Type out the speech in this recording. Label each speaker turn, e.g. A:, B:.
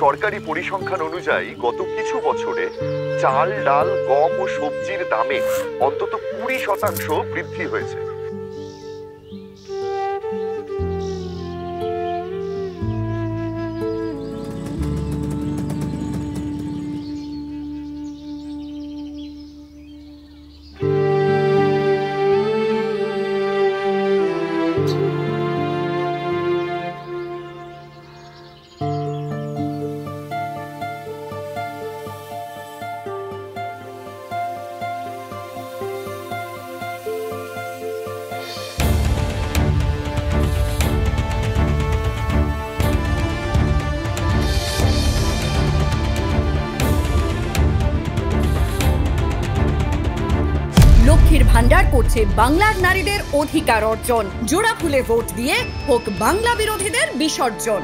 A: সরকারি পরিসংখ্যান অনুযায়ী গত কিছু বছরে চাল, ডাল, গম ও সবজির দামে অন্তত 20% বৃদ্ধি হয়েছে।
B: লক্ষ্মীর ভান্ডার করছে বাংলার নারীদের অধিকার অর্জন। জোড়া ফুলে ভোট দিয়ে হোক বাংলা বিরোধীদের বিসর্জন।